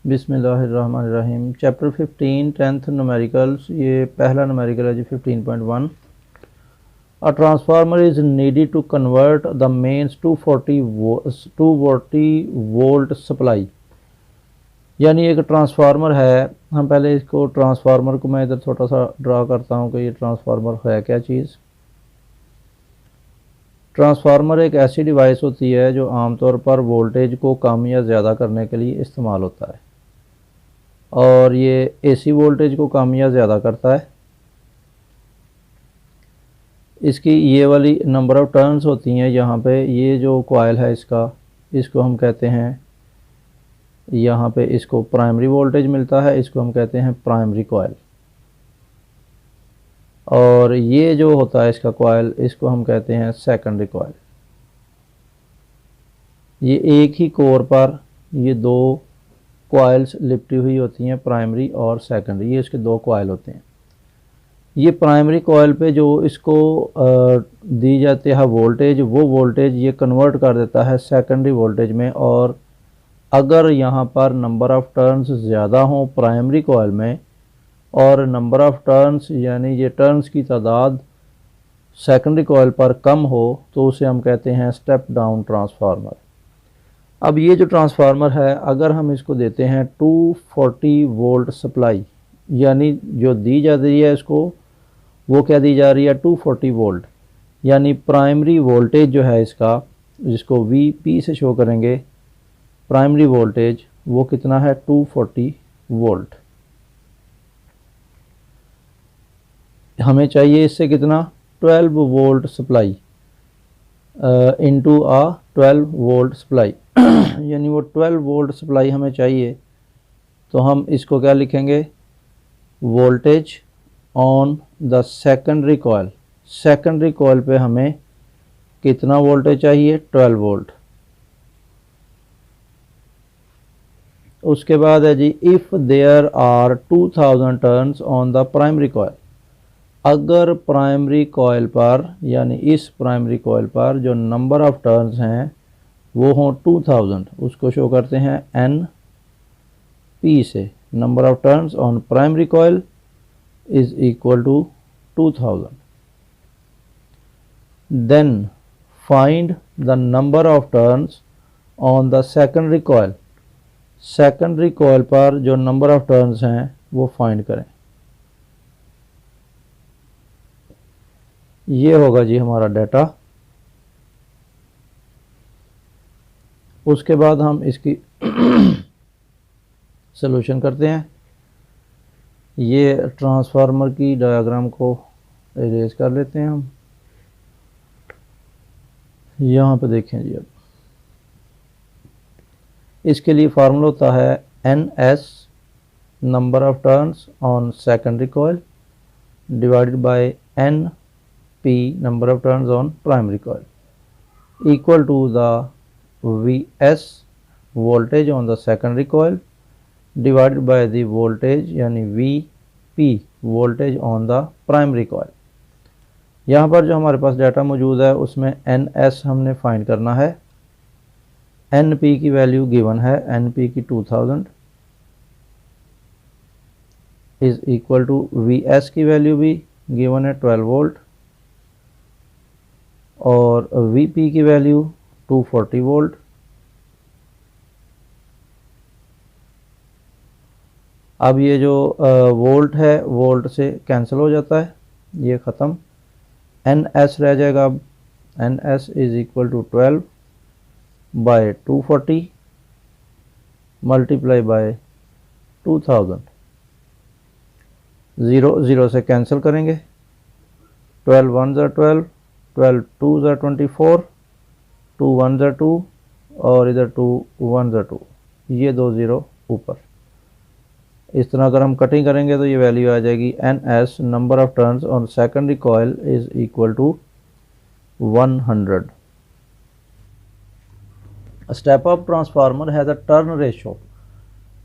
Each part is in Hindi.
बिस्मिल्लाहिर्रहमानिर्रहीम। चैप्टर 15 टेंथ न्यूमेरिकल्स, ये पहला न्यूमेरिकल है जी 15.1। A transformer is needed to convert the mains 240 volt supply. यानी एक ट्रांसफार्मर है। हम पहले इसको ट्रांसफार्मर को मैं इधर छोटा सा ड्रा करता हूँ कि ये ट्रांसफार्मर है क्या चीज़। ट्रांसफार्मर एक ऐसी डिवाइस होती है जो आमतौर पर वोल्टेज को कम या ज़्यादा करने के लिए इस्तेमाल होता है, और ये एसी वोल्टेज को कम या ज़्यादा करता है। इसकी ये वाली नंबर ऑफ़ टर्न्स होती हैं यहाँ पे। ये जो कॉइल है इसको हम कहते हैं, यहाँ पे इसको प्राइमरी वोल्टेज मिलता है, इसको हम कहते हैं प्राइमरी कॉइल। और ये जो होता है इसका कॉइल, इसको हम कहते हैं सेकेंडरी कॉइल। ये एक ही कोर पर ये दो कॉइल्स लिपटी हुई होती हैं, प्राइमरी और सेकेंडरी। ये इसके दो कॉइल होते हैं। ये प्राइमरी कॉइल पे जो इसको दी जाती है वोल्टेज, वो वोल्टेज ये कन्वर्ट कर देता है सेकेंडरी वोल्टेज में। और अगर यहाँ पर नंबर ऑफ़ टर्न्स ज़्यादा हों प्राइमरी कॉइल में, और नंबर ऑफ़ टर्न्स यानी ये टर्न्स की तादाद सेकेंडरी कॉइल पर कम हो, तो उसे हम कहते हैं स्टेप डाउन ट्रांसफार्मर। अब ये जो ट्रांसफार्मर है, अगर हम इसको देते हैं 240 वोल्ट सप्लाई, यानी जो दी जा रही है इसको, वो क्या दी जा रही है 240 वोल्ट, यानी प्राइमरी वोल्टेज जो है इसका, जिसको VP से शो करेंगे, प्राइमरी वोल्टेज वो कितना है 240 वोल्ट। हमें चाहिए इससे कितना 12 वोल्ट सप्लाई इनटू आ 12 वोल्ट सप्लाई यानी वो 12 वोल्ट सप्लाई हमें चाहिए। तो हम इसको क्या लिखेंगे, voltage on the secondary coil. Secondary coil पे हमें कितना वोल्टेज चाहिए 12 वोल्ट। उसके बाद है जी, if there are 2000 turns on the primary coil. अगर प्राइमरी कॉइल पर, यानी इस प्राइमरी कॉइल पर जो नंबर ऑफ़ टर्न्स हैं वो हों 2000, उसको शो करते हैं NP से। Number of turns on primary coil is equal to 2000। Then find the number of turns on the secondary coil. Secondary coil पर जो नंबर ऑफ़ टर्न्स हैं वो फाइंड करें। ये होगा जी हमारा डाटा। उसके बाद हम इसकी सॉल्यूशन करते हैं। ये ट्रांसफार्मर की डायग्राम को इरेज कर लेते हैं हम। यहाँ पे देखें जी, अब इसके लिए फार्मूला होता है NS number of turns on secondary coil divided by NP number of turns on primary coil equal to the VS voltage on the secondary coil divided by the voltage यानी VP voltage on the primary coil. यहाँ पर जो हमारे पास डाटा मौजूद है उसमें NS हमने फाइंड करना है। NP की वैल्यू गिवन है, NP की 2000 इज़ इक्वल टू VS की वैल्यू भी गिवन है 12 वोल्ट, और VP की वैल्यू 240 वोल्ट। अब ये जो वोल्ट है, वोल्ट से कैंसिल हो जाता है, ये ख़त्म। NS रह जाएगा। अब NS is equal to 12 by 240 multiply by 2000। 0 0 से कैंसिल करेंगे, 12 1 ज़ा 12, 12 2 ज़ा 24, 2 1 ज़ा 2, और इधर 2 1 ज़ा 2, ये दो ज़ीरो ऊपर। इस तरह अगर हम कटिंग करेंगे तो ये वैल्यू आ जाएगी NS number of turns on secondary coil is equal to 100। Step up transformer has a turn ratio.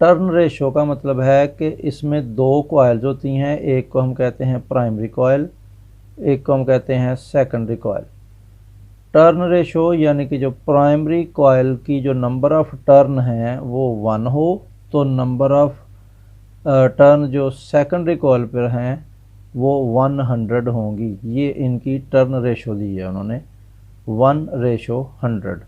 Turn ratio का मतलब है कि इसमें दो कॉइल्स होती हैं, एक को हम कहते हैं प्राइमरी कॉइल, एक को हम कहते हैं सेकेंडरी कॉइल। टर्न रेशो यानी कि जो प्राइमरी कॉइल की जो नंबर ऑफ़ टर्न हैं वो 1 हो तो नंबर ऑफ टर्न जो सेकेंडरी कॉइल पर हैं वो 100 होंगी। ये इनकी टर्न रेशो दी है उन्होंने 1:100।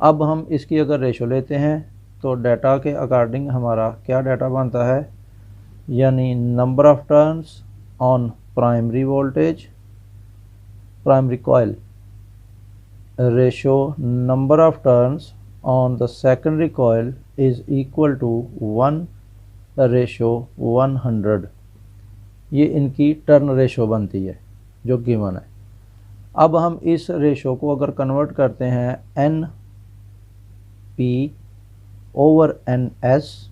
अब हम इसकी अगर रेशो लेते हैं तो डाटा के अकॉर्डिंग हमारा क्या डाटा बनता है, यानी number of turns on primary voltage primary coil ratio number of turns on the secondary coil is equal to 1:100। ये इनकी टर्न रेशो बनती है जो गिवन है। अब हम इस रेशो को अगर कन्वर्ट करते हैं N P over N S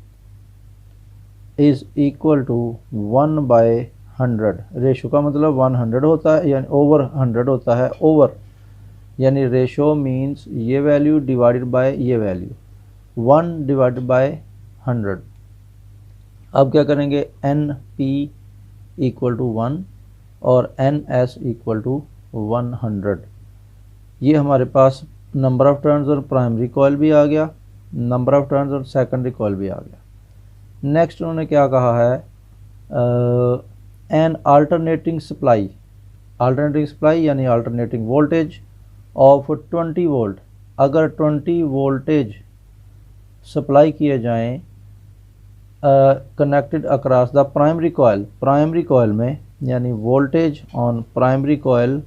is equal to 1/100। Ratio का मतलब 100 होता है, यानी ओवर 100 होता है। ओवर यानी रेशो मीन्स ये वैल्यू डिवाइडेड बाय ये वैल्यू, 1/100। अब क्या करेंगे, एन पी इक्वल टू 1 और एन एस इक्वल टू 100। ये हमारे पास नंबर ऑफ टर्न्स और प्राइमरी कॉइल भी आ गया, नंबर ऑफ टर्न्स और सेकेंडरी कॉइल भी आ गया। नेक्स्ट उन्होंने क्या कहा है, N alternating supply, alternating supply यानी अल्टरनेटिंग वोल्टेज ऑफ 20 वोल्ट। अगर 20 वोल्टेज सप्लाई किए जाएं connected across the primary coil, primary coil में, यानी वोल्टेज ऑन प्राइमरी कॉइल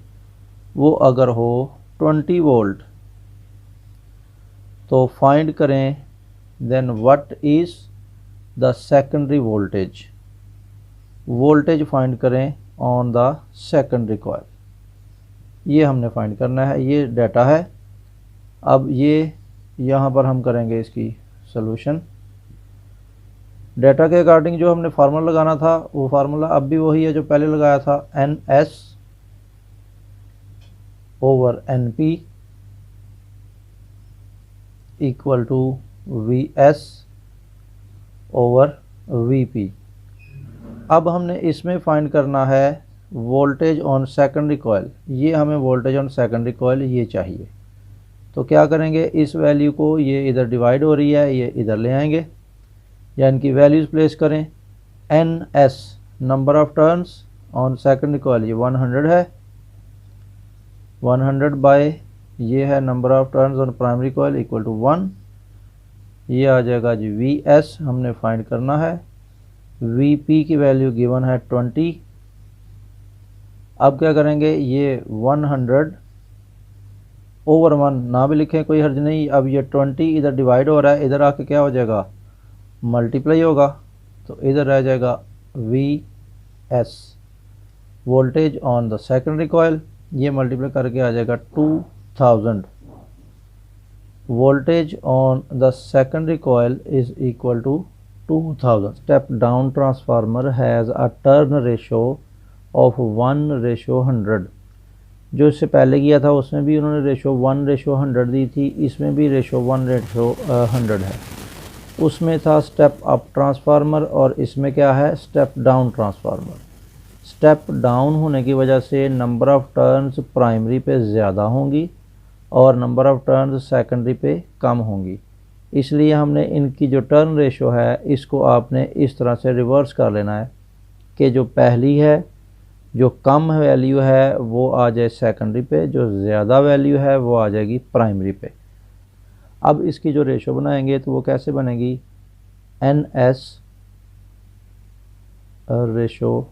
वो अगर हो 20 वोल्ट, तो फाइंड करें then what is the secondary voltage, voltage find करें ऑन द सेकेंडरी कॉइल। ये हमने फाइंड करना है, ये डाटा है। अब ये यहाँ पर हम करेंगे इसकी सॉल्यूशन। डाटा के अकॉर्डिंग जो हमने फार्मूला लगाना था वो फार्मूला अब भी वही है जो पहले लगाया था, N S over N P equal to V S over V P. अब हमने इसमें फाइंड करना है वोल्टेज ऑन सेकेंडरी कॉइल। ये हमें वोल्टेज ऑन सेकेंडरी कॉइल ये चाहिए, तो क्या करेंगे, इस वैल्यू को, ये इधर डिवाइड हो रही है, ये इधर ले आएंगे या इनकी वैल्यूज़ प्लेस करें। N S number of turns on secondary coil ये 100 है, 100 बाय ये है number of turns on primary coil equal to 1। ये आ जाएगा जी वी एस हमने फाइंड करना है, वी पी की वैल्यू गिवन है 20। अब क्या करेंगे, ये 100 ओवर 1 ना भी लिखें कोई हर्ज नहीं। अब ये 20 इधर डिवाइड हो रहा है, इधर आके क्या हो जाएगा, मल्टीप्लाई होगा, तो इधर रह जाएगा V S voltage on the secondary coil, ये मल्टीप्लाई करके आ जाएगा 2000। Voltage on the secondary coil is equal to 2000। Step down transformer has a turn ratio of 1:100। जो इससे पहले किया था उसमें भी उन्होंने रेशो 1:100 दी थी, इसमें भी रेशो 1:100 है। उसमें था स्टेप अप ट्रांसफार्मर और इसमें क्या है, step down transformer. Step down होने की वजह से नंबर ऑफ टर्न्स प्राइमरी पे ज़्यादा होंगी और नंबर ऑफ टर्न्स सेकेंडरी पे कम होंगी। इसलिए हमने इनकी जो टर्न रेशो है इसको आपने इस तरह से रिवर्स कर लेना है कि जो पहली है, जो कम वैल्यू है वो आ जाए सेकेंडरी पे, जो ज़्यादा वैल्यू है वो आ जाएगी प्राइमरी पे। अब इसकी जो रेशो बनाएंगे तो वो कैसे बनेगी, N S ratio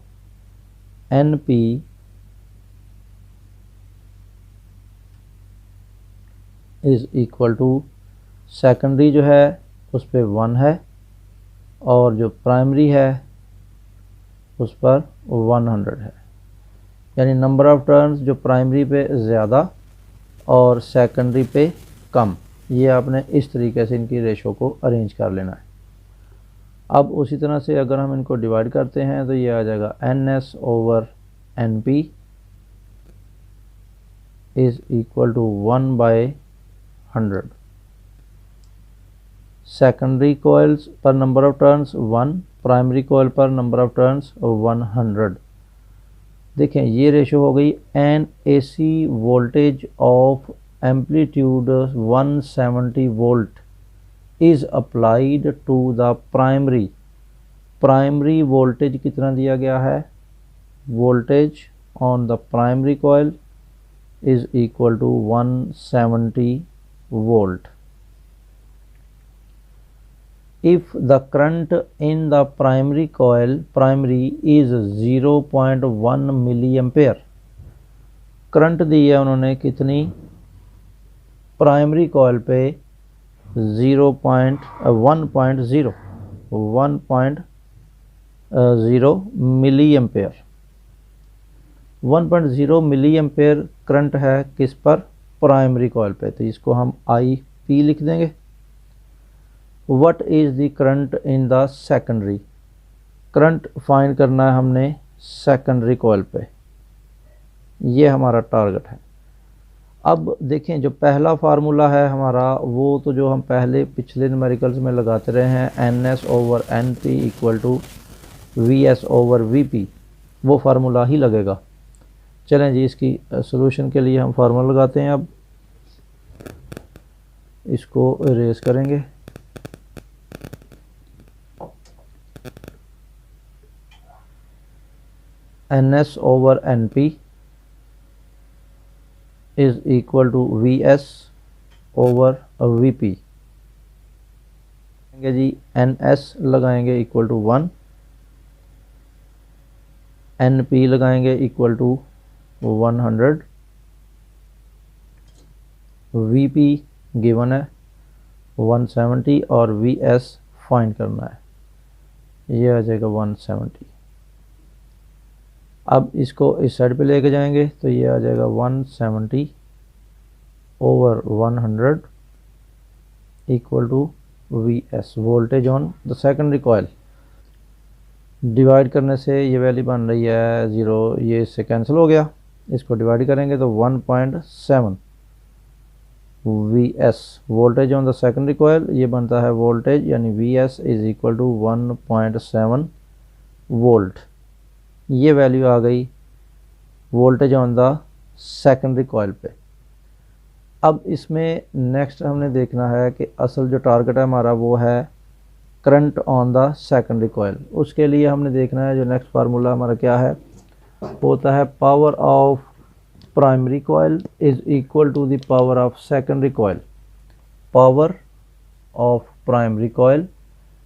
N P is equal to, secondary जो है उस पर 1 है और जो प्राइमरी है उस पर 100 है। यानी नंबर ऑफ टर्न्स जो प्राइमरी पे ज़्यादा और सेकेंडरी पे कम। ये आपने इस तरीके से इनकी रेशो को अरेंज कर लेना है। अब उसी तरह से अगर हम इनको डिवाइड करते हैं तो ये आ जाएगा N S over N P is equal to 1/100। Secondary coils पर number of turns 1, primary coil पर नंबर ऑफ टर्न्स 100। देखें ये रेशो हो गई an AC voltage of amplitude 170 volt is applied to the primary, primary voltage कितना दिया गया है, voltage on the primary coil is equal to 170 volt. If the current in the primary coil is 0.1 milliampere, current दी है उन्होंने कितनी, प्राइमरी कॉइल पे 1.0 milliampere, 1.0 milliampere current है किस पर, प्राइमरी कॉइल पे, तो इसको हम आई पी लिख देंगे। What is the current in the secondary, current find करना है हमने सेकेंडरी कॉइल पे, ये हमारा टारगेट है। अब देखें जो पहला फार्मूला है हमारा, वो तो जो हम पहले पिछले न्यूमेरिकल्स में लगाते रहे हैं, N S over N P equal to V S over V P, वो फार्मूला ही लगेगा। चलें जी, इसकी सॉल्यूशन के लिए हम फार्मूला लगाते हैं। अब इसको इरेज करेंगे। N S over N P is equal to V S over V P जी, एन एस लगाएंगे इक्वल टू 1, एन पी लगाएंगे equal to 100, V P given है 170 और वी एस फाइंड करना है, ये आ जाएगा 170। अब इसको इस साइड पे लेके जाएंगे तो ये आ जाएगा 170 over 100 equal to V S, voltage on the secondary coil. Divide करने से ये वैल्यू बन रही है 0, ये इससे कैंसिल हो गया, इसको डिवाइड करेंगे तो 1.7 V S, voltage on the secondary coil, ये बनता है वोल्टेज यानी V S is equal to 1.7 volt. ये वैल्यू आ गई voltage on the secondary coil पे। अब इसमें नेक्स्ट हमने देखना है कि असल जो टारगेट है हमारा वो है current on the secondary coil. उसके लिए हमने देखना है जो नेक्स्ट फार्मूला हमारा क्या है, होता है power of primary coil is equal to the power of secondary coil. Power of primary coil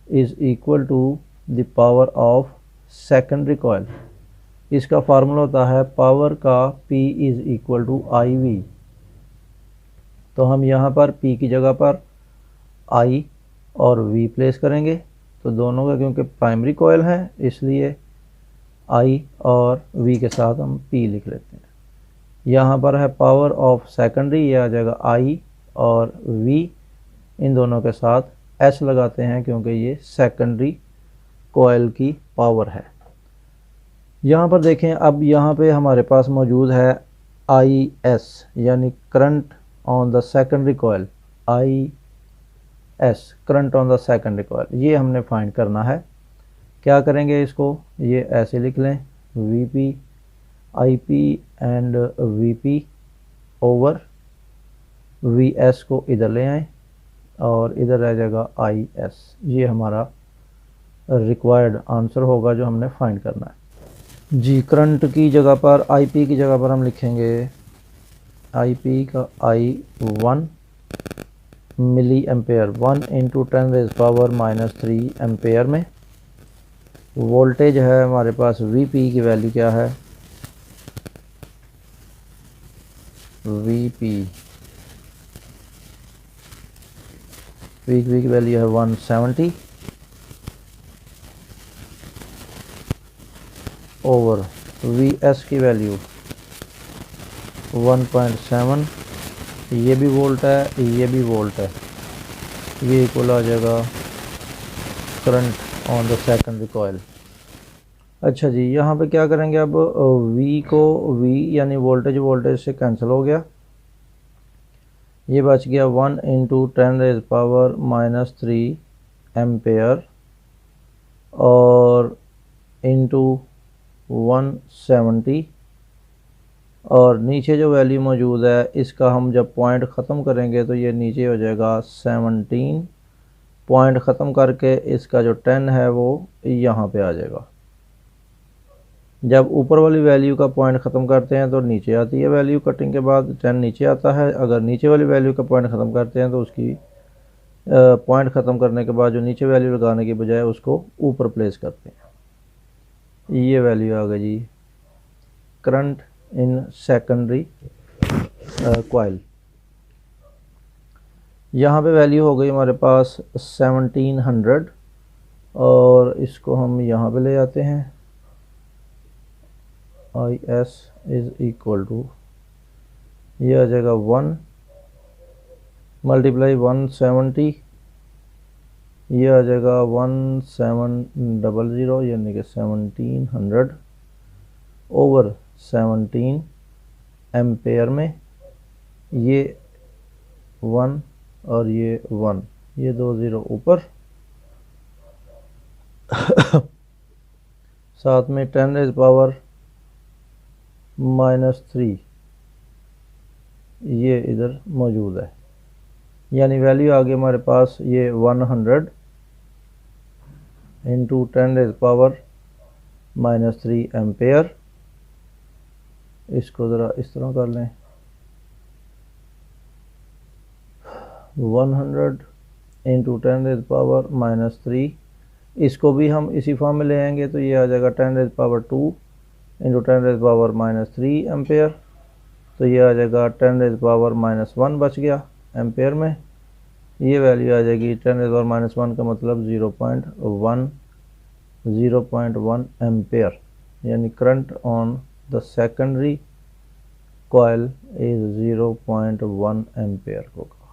is equal to the power of secondary coil. इसका फार्मूला होता है पावर का P is equal to I V. तो हम यहाँ पर P की जगह पर I और V प्लेस करेंगे, तो दोनों का क्योंकि प्राइमरी कॉइल है इसलिए I और V के साथ हम P लिख लेते हैं। यहाँ पर है पावर ऑफ सेकेंडरी, ये आ जाएगा I और V, इन दोनों के साथ S लगाते हैं क्योंकि ये सेकेंडरी कॉइल की पावर है। यहाँ पर देखें, अब यहाँ पे हमारे पास मौजूद है IS यानी current on the secondary coil, IS current on the secondary coil, ये हमने फाइंड करना है। क्या करेंगे, इसको ये ऐसे लिख लें, VP IP and VP over VS को इधर ले आएँ और इधर रह जाएगा IS। ये हमारा रिक्वायर्ड आंसर होगा जो हमने फाइंड करना है जी। करंट की जगह पर IP की जगह पर हम लिखेंगे IP का I 1 milliampere, 1 into 10 raise power -3 ampere में। वोल्टेज है हमारे पास VP की वैल्यू क्या है, VP की वैल्यू है 170 ओवर VS की वैल्यू 1.7, ये भी वोल्ट है ये भी वोल्ट है, ये इक्वल आ जाएगा current on the secondary coil. अच्छा जी, यहाँ पे क्या करेंगे, अब V को V यानी वोल्टेज से कैंसिल हो गया, ये बच गया 1 इंटू 10 रेज़ पावर -3 एम्पेयर और इंटू 170, और नीचे जो वैल्यू मौजूद है इसका हम जब पॉइंट ख़त्म करेंगे तो ये नीचे हो जाएगा 17 पॉइंट ख़त्म करके इसका जो 10 है वो यहाँ पे आ जाएगा। जब ऊपर वाली वैल्यू का पॉइंट ख़त्म करते हैं तो नीचे आती है वैल्यू, कटिंग के बाद 10 नीचे आता है। अगर नीचे वाली वैल्यू का पॉइंट ख़त्म करते हैं तो उसकी पॉइंट ख़त्म करने के बाद जो नीचे वैल्यू लगाने की बजाय उसको ऊपर प्लेस करते हैं। ये वैल्यू आ गई जी करंट इन सेकेंडरी कॉइल। यहाँ पे वैल्यू हो गई हमारे पास 1700 और इसको हम यहाँ पे ले आते हैं। IS इज़ इक्वल टू, ये आ जाएगा 1 मल्टीप्लाई 170, ये आ जाएगा 1700 यानी कि 1700 ओवर 17 एम्पेयर में। ये 1 और ये 1, ये 2 ज़ीरो ऊपर साथ में 10 रेज़ पावर -3 ये इधर मौजूद है। यानी वैल्यू आ गई हमारे पास ये 100 इंटू 10 रेज़ पावर -3 एम्पेयर। इसको ज़रा इस तरह कर लें, 100 इंटू 10 रेज़ पावर -3। इसको भी हम इसी फॉर्म में ले आएंगे तो ये आ जाएगा 10 raise power 2 into 10 raise power -3 ampere. तो ये आ जाएगा 10 रेज़ पावर -1 बच गया एम्पेयर में। ये वैल्यू आ जाएगी 10 रेज़ पावर -1 का मतलब 0.1 एम्पेयर। यानी current on the secondary coil is 0.1 ampere होगा।